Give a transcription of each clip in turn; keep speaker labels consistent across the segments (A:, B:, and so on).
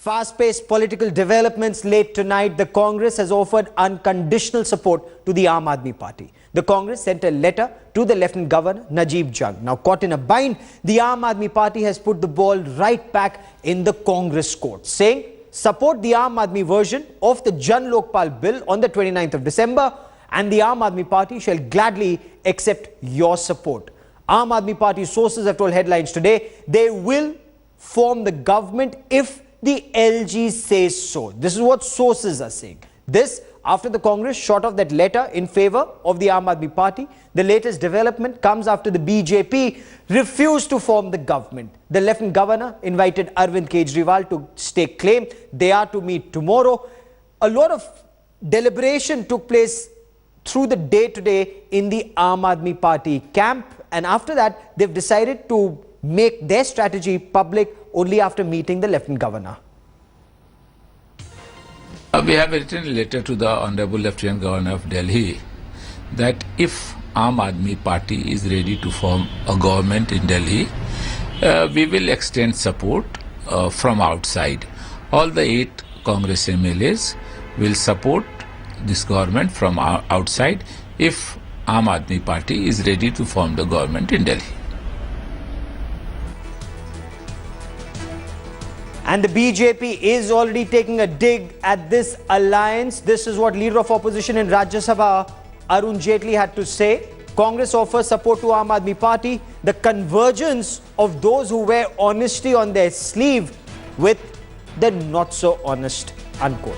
A: Fast-paced political developments late tonight. The Congress has offered unconditional support to the Aam Aadmi Party. The Congress sent a letter to the Lieutenant Governor, Najib Jung. Now caught in a bind, the Aam Aadmi Party has put the ball right back in the Congress court, saying, support the Aam Aadmi version of the Jan Lokpal bill on the 29th of December and the Aam Aadmi Party shall gladly accept your support. Aam Aadmi Party sources have told Headlines today they will form the government if the LG says so. This is what sources are saying. This after the Congress shot off that letter in favor of the Aam Aadmi Party. The latest development comes after the BJP refused to form the government. The Lieutenant Governor invited Arvind Kejriwal to stake claim. They are to meet tomorrow. A lot of deliberation took place through the day today in the Aam Aadmi Party camp, and after that they've decided to make their strategy public only after meeting the Lieutenant Governor.
B: We have written a letter to the Honorable Lieutenant Governor of Delhi that if Aam Aadmi Party is ready to form a government in Delhi, we will extend support from outside. All the 8 Congress MLAs will support this government from outside if Aam Aadmi Party is ready to form the government in Delhi.
A: And the BJP is already taking a dig at this alliance. This is what Leader of Opposition in Rajya Sabha, Arun Jaitley, had to say. Congress offers support to Aam Aadmi Party. The convergence of those who wear honesty on their sleeve with the not so honest, unquote.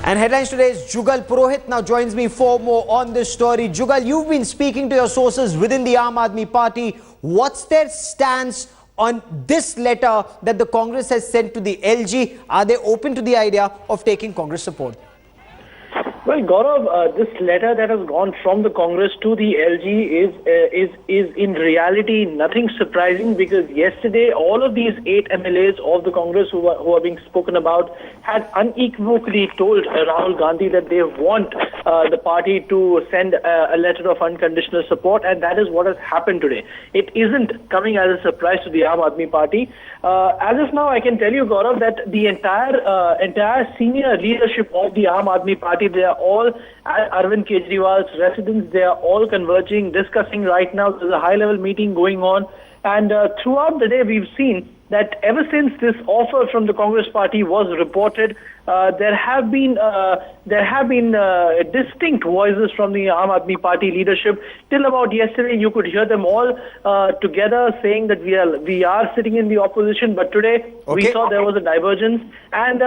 A: And Headlines today's Jugal Purohit now joins me for more on this story. Jugal, you've been speaking to your sources within the Aam Aadmi Party. What's their stance on this letter that the Congress has sent to the LG? Are they open to the idea of taking Congress support?
C: Well, Gaurav, this letter that has gone from the Congress to the LG is in reality nothing surprising, because yesterday all of these 8 MLAs of the Congress who are being spoken about had unequivocally told Rahul Gandhi that they want the party to send a letter of unconditional support, and that is what has happened today. It isn't coming as a surprise to the Aam Aadmi Party. As of now, I can tell you, Gaurav, that the entire senior leadership of the Aam Aadmi Party, they are all at Arvind Kejriwal's residence. They are all converging, discussing right now. There's a high-level meeting going on. And throughout the day, we've seen that ever since this offer from the Congress party was reported, there have been distinct voices from the Aam Aadmi Party leadership. Till about yesterday, you could hear them all together saying that we are sitting in the opposition. But today, we saw there was a divergence. And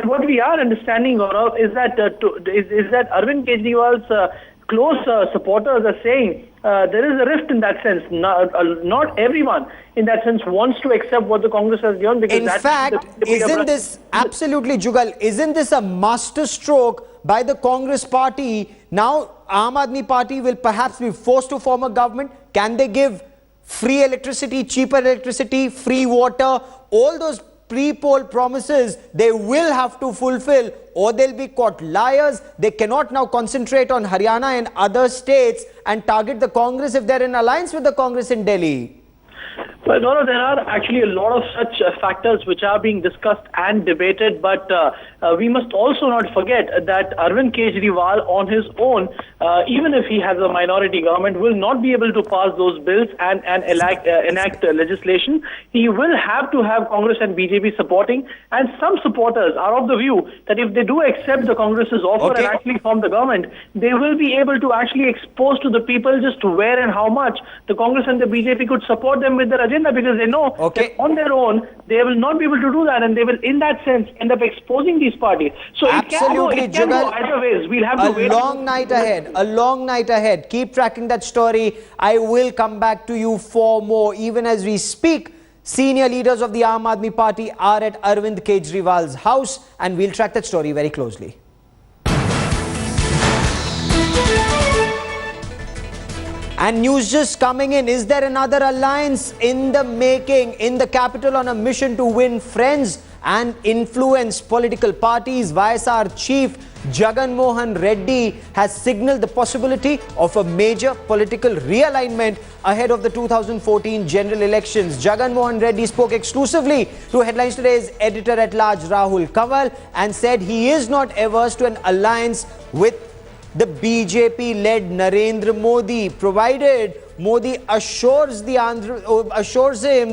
C: what we are understanding, Gaurav, is that Arvind Kejriwal's close supporters are saying there is a rift in that sense. Not everyone in that sense wants to accept what the Congress has done. Because
A: in fact, isn't this absolutely, Jugal, isn't this a master stroke by the Congress party? Now, Aam Aadmi Party will perhaps be forced to form a government. Can they give free electricity, cheaper electricity, free water, all those pre-poll promises they will have to fulfill, or they'll be caught liars? They cannot now concentrate on Haryana and other states and target the Congress if they're in alliance with the Congress in Delhi.
C: Well, no, there are actually a lot of such factors which are being discussed and debated, but we must also not forget that Arvind Kejriwal on his own, even if he has a minority government, will not be able to pass those bills and enact legislation. He will have to have Congress and BJP supporting, and some supporters are of the view that if they do accept the Congress's offer and actually form the government, they will be able to actually expose to the people just where and how much the Congress and the BJP could support them with their agenda, because they know that on their own they will not be able to do that, and they will in that sense end up exposing these parties. So it can go either ways. We'll have to wait.
A: A long night ahead. Keep tracking that story. I will come back to you for more. Even as we speak, senior leaders of the Aam Aadmi Party are at Arvind Kejriwal's house, and we'll track that story very closely. And news just coming in. Is there another alliance in the making in the capital on a mission to win friends? and influence political parties. YSR chief Jagan Mohan Reddy has signaled the possibility of a major political realignment ahead of the 2014 general elections. Jagan Mohan Reddy spoke exclusively to Headlines Today's editor-at-large Rahul Kanwal and said he is not averse to an alliance with the BJP-led Narendra Modi, provided Modi assures him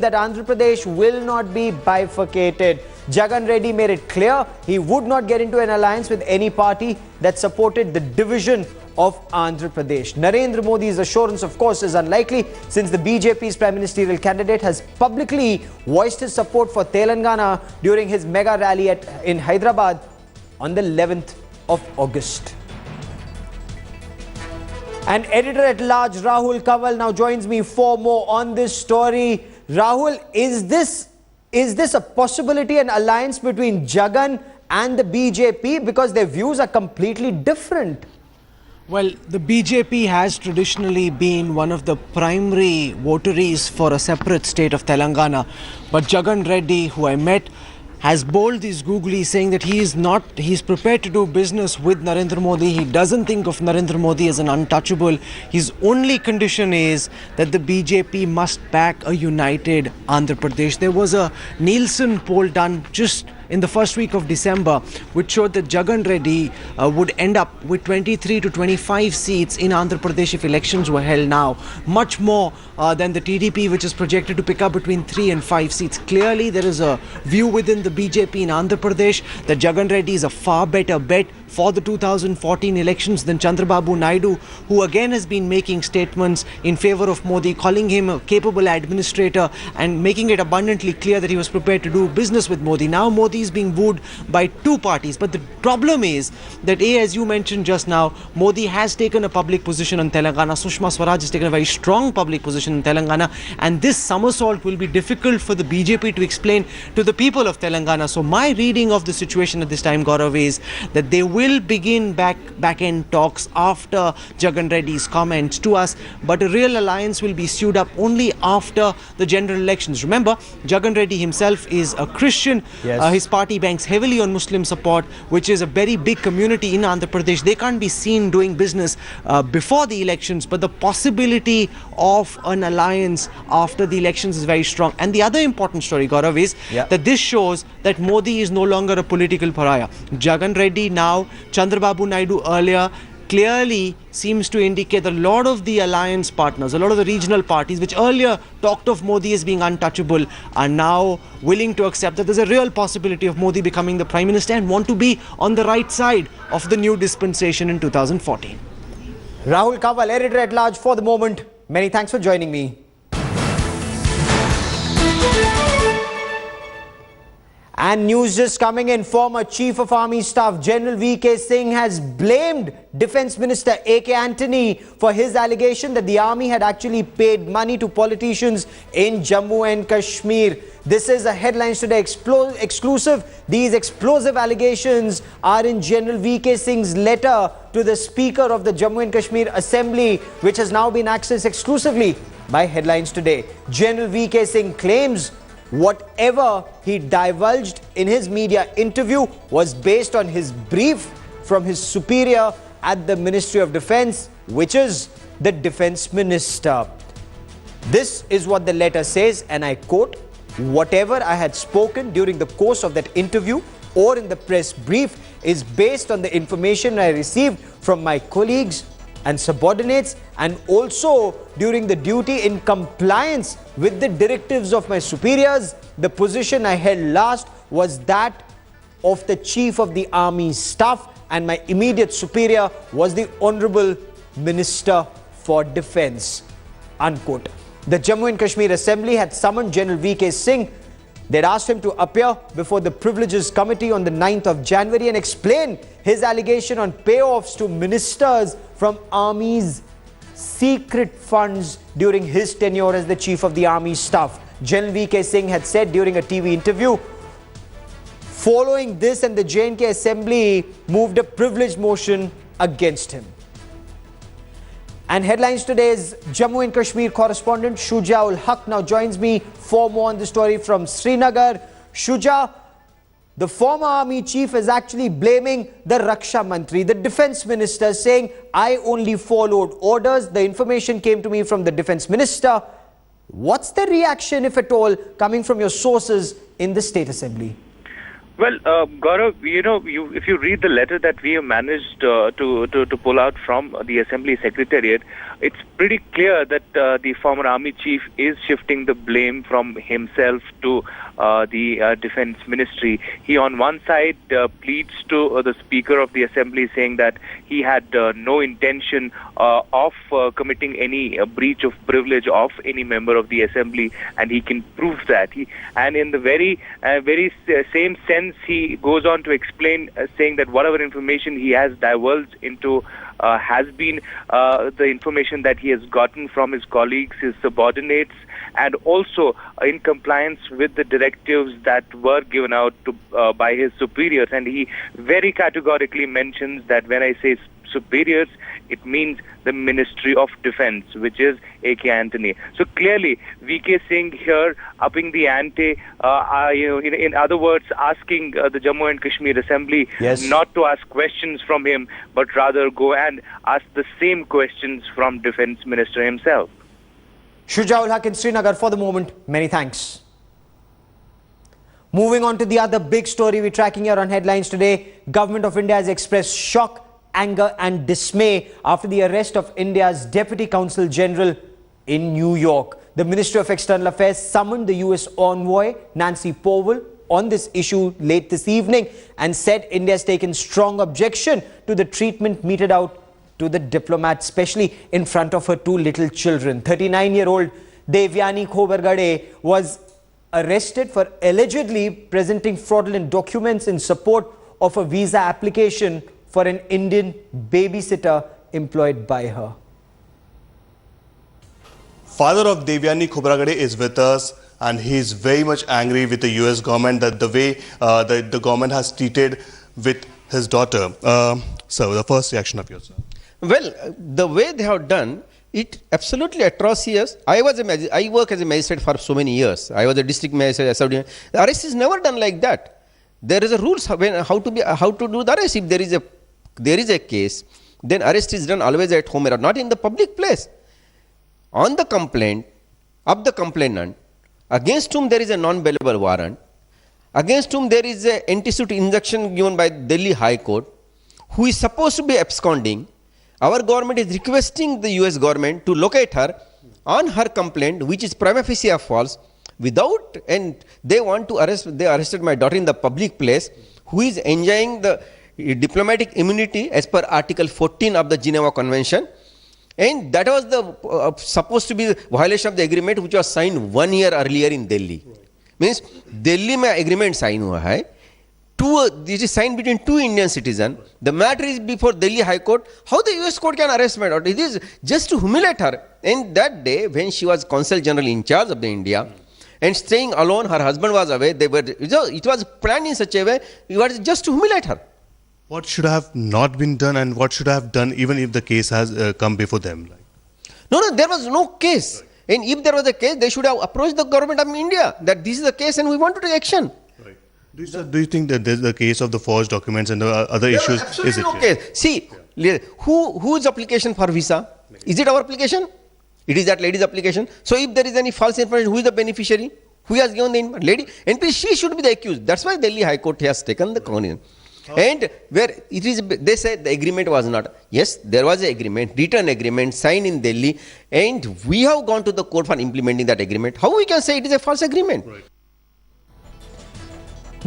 A: that Andhra Pradesh will not be bifurcated. Jagan Reddy made it clear he would not get into an alliance with any party that supported the division of Andhra Pradesh. Narendra Modi's assurance, of course, is unlikely since the BJP's prime ministerial candidate has publicly voiced his support for Telangana during his mega rally in Hyderabad on the 11th of August. And editor-at-large Rahul Kanwal now joins me for more on this story. Rahul, is this a possibility, an alliance between Jagan and the BJP, because their views are completely different?
D: Well, the BJP has traditionally been one of the primary votaries for a separate state of Telangana. But Jagan Reddy, who I met, has bowled these googly, saying that he's prepared to do business with Narendra Modi. He doesn't think of Narendra Modi as an untouchable. His only condition is that the BJP must back a united Andhra Pradesh. There was a Nielsen poll done just in the first week of December, which showed that Jagan Reddy would end up with 23 to 25 seats in Andhra Pradesh if elections were held now. Much more than the TDP, which is projected to pick up between 3 and 5 seats. Clearly, there is a view within the BJP in Andhra Pradesh that Jagan Reddy is a far better bet for the 2014 elections than Chandrababu Naidu, who again has been making statements in favor of Modi, calling him a capable administrator and making it abundantly clear that he was prepared to do business with Modi. Now Modi is being wooed by two parties. But the problem is that, as you mentioned just now, Modi has taken a public position on Telangana. Sushma Swaraj has taken a very strong public position in Telangana. And this somersault will be difficult for the BJP to explain to the people of Telangana. So my reading of the situation at this time, Gaurav, is that they will begin back-end talks after Jagan Reddy's comments to us, but a real alliance will be sewed up only after the general elections. Remember, Jagan Reddy himself is a Christian.
A: Yes.
D: His party banks heavily on Muslim support, which is a very big community in Andhra Pradesh. They can't be seen doing business before the elections, but the possibility of an alliance after the elections is very strong. And the other important story, Gaurav, is that this shows that Modi is no longer a political pariah. Jagan Reddy now, Chandrababu Naidu earlier, clearly seems to indicate that a lot of the alliance partners, a lot of the regional parties which earlier talked of Modi as being untouchable, are now willing to accept that there's a real possibility of Modi becoming the Prime Minister and want to be on the right side of the new dispensation in 2014.
A: Rahul Kanwal, editor-at-large for the moment. Many thanks for joining me. And news just coming in, former Chief of Army Staff General VK Singh has blamed Defence Minister AK Antony for his allegation that the army had actually paid money to politicians in Jammu and Kashmir. This is a Headlines Today exclusive. These explosive allegations are in General VK Singh's letter to the Speaker of the Jammu and Kashmir Assembly, which has now been accessed exclusively by Headlines Today. General VK Singh claims whatever he divulged in his media interview was based on his brief from his superior at the Ministry of Defence, which is the Defence Minister. This is what the letter says, and I quote, "Whatever I had spoken during the course of that interview or in the press brief is based on the information I received from my colleagues and subordinates, and also during the duty in compliance with the directives of my superiors. The position I held last was that of the Chief of the Army Staff, and my immediate superior was the Honourable Minister for Defence." Unquote. The Jammu and Kashmir Assembly had summoned General VK Singh. They'd asked him to appear before the Privileges Committee on the 9th of January and explain his allegation on payoffs to ministers from Army's secret funds during his tenure as the Chief of the Army Staff. General VK Singh had said during a TV interview, following this, and the J&K Assembly moved a privilege motion against him. And Headlines Today's Jammu and Kashmir correspondent Shuja ul Haq now joins me for more on the story from Srinagar. Shuja, The former army chief is actually blaming the Raksha Mantri, the defense minister, saying, I only followed orders. The information came to me from the defense minister. What's the reaction, if at all, coming from your sources in the State Assembly?
E: Well, Gaurav, if you read the letter that we have managed to pull out from the Assembly Secretariat, it's pretty clear that the former army chief is shifting the blame from himself to the Defense Ministry. He, on one side, pleads to the Speaker of the Assembly, saying that he had no intention of committing any breach of privilege of any member of the Assembly, and he can prove that. And in the very same sense, he goes on to explain, saying that whatever information he has divulged into has been the information that he has gotten from his colleagues, his subordinates, and also in compliance with the directives that were given out by his superiors. And he very categorically mentions that when I say superiors, it means the Ministry of Defense, which is A.K. Antony. So clearly, V.K. Singh here upping the ante, in other words, asking the Jammu and Kashmir Assembly not to ask questions from him, but rather go and ask the same questions from Defense Minister himself.
A: Shujaul Haq in Srinagar for the moment. Many thanks. Moving on to the other big story we're tracking here on Headlines today. Government of India has expressed shock, anger and dismay after the arrest of India's Deputy Consul General in New York. The Ministry of External Affairs summoned the US envoy Nancy Powell on this issue late this evening and said India has taken strong objection to the treatment meted out to the diplomat, especially in front of her two little children. 39-year-old Devyani Khobragade was arrested for allegedly presenting fraudulent documents in support of a visa application for an Indian babysitter employed by her.
F: Father of Devyani Khobragade is with us, and he is very much angry with the US government that the way the government has treated with his daughter. So the first reaction of yours, sir.
G: Well, the way they have done it, absolutely atrocious. I work as a magistrate for so many years. I was a district magistrate. The arrest is never done like that. There is a rules how to do the arrest. If there is a case, then arrest is done always at home or not in the public place. On the complaint of the complainant, against whom there is a non-bailable warrant, against whom there is an anti-suit injunction given by Delhi High Court, who is supposed to be absconding, our government is requesting the US government to locate her on her complaint, which is prima facie false, and they want to arrest, they arrested my daughter in the public place, who is enjoying the diplomatic immunity as per Article 14 of the Geneva Convention. And that was the supposed to be the violation of the agreement which was signed 1 year earlier in Delhi. Means Delhi mein agreement sign hua hai. This is signed between two Indian citizens. The matter is before Delhi High Court. How the US court can arrest my daughter? It is just to humiliate her. And that day, when she was Consul General in charge of the India and staying alone, her husband was away. It was planned in such a way. It was just to humiliate her.
F: What should have not been done, and what should have done even if the case has come before them?
G: No, there was no case. And if there was a case, they should have approached the government of India that this is the case and we want to take action.
F: Right. Do you think that there's the case of the forged documents and the other issues?
G: Is it no case? See, whose application for visa? Is it our application? It is that lady's application. So if there is any false information, who is the beneficiary? Who has given the lady? And she should be the accused. That's why Delhi High Court has taken the cognizance. And where it is, they said the agreement was not. Yes, there was an agreement, written agreement signed in Delhi, and we have gone to the court for implementing that agreement. How we can say it is a false agreement?
F: Right.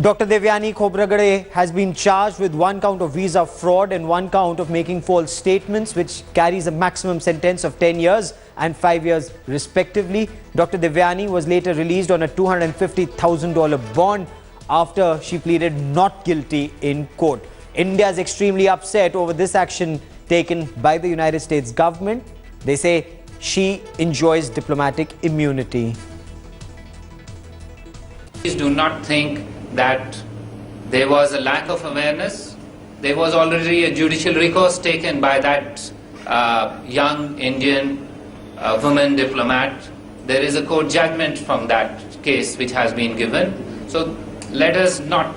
A: Dr. Devyani Khobragade has been charged with 1 count of visa fraud and 1 count of making false statements, which carries a maximum sentence of 10 years and 5 years respectively. Dr. Devyani was later released on a $250,000 bond after she pleaded not guilty in court. India is extremely upset over this action taken by the United States government. They say she enjoys diplomatic immunity.
H: Please do not think that there was a lack of awareness. There was already a judicial recourse taken by that young Indian woman diplomat. There is a court judgment from that case which has been given. So let us not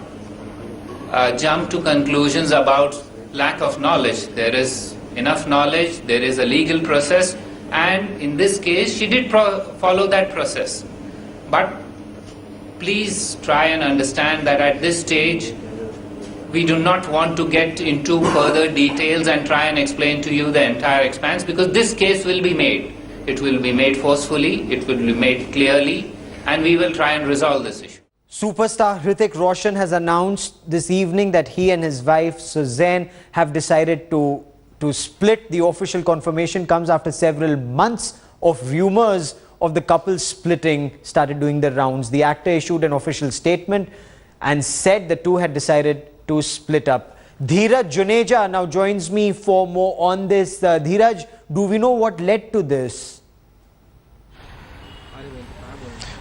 H: jump to conclusions about lack of knowledge. There is enough knowledge, there is a legal process, and in this case she did follow that process. But please try and understand that at this stage we do not want to get into further details and try and explain to you the entire expanse, because this case will be made. It will be made forcefully, it will be made clearly, and we will try and resolve this issue.
A: Superstar Hrithik Roshan has announced this evening that he and his wife Suzanne have decided to split. The official confirmation comes after several months of rumors of the couple splitting started doing the rounds. The actor issued an official statement and said the two had decided to split up. Dheeraj Juneja now joins me for more on this. Dheeraj, do we know what led to this?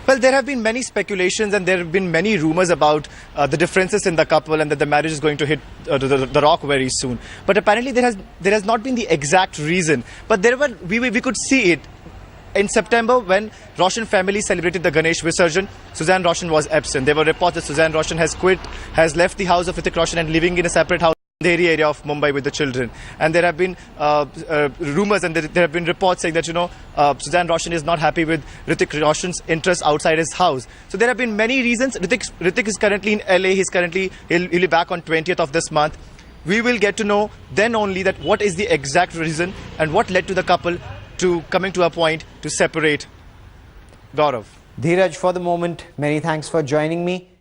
I: Well, there have been many speculations and there have been many rumors about the differences in the couple and that the marriage is going to hit the rock very soon. But apparently there has not been the exact reason. But we could see it in September when Roshan family celebrated the Ganesh Visarjan. Suzanne Roshan was absent. There were reports that Suzanne Roshan has left the house of Hrithik Roshan and living in a separate house in the area of Mumbai with the children. And there have been rumors and there have been reports saying that, Suzanne Roshan is not happy with Hrithik Roshan's interests outside his house. So there have been many reasons. Hrithik is currently in LA. He'll be back on 20th of this month. We will get to know then only that what is the exact reason and what led to the couple to coming to a point to separate. Gaurav.
A: Dheeraj, for the moment, many thanks for joining me.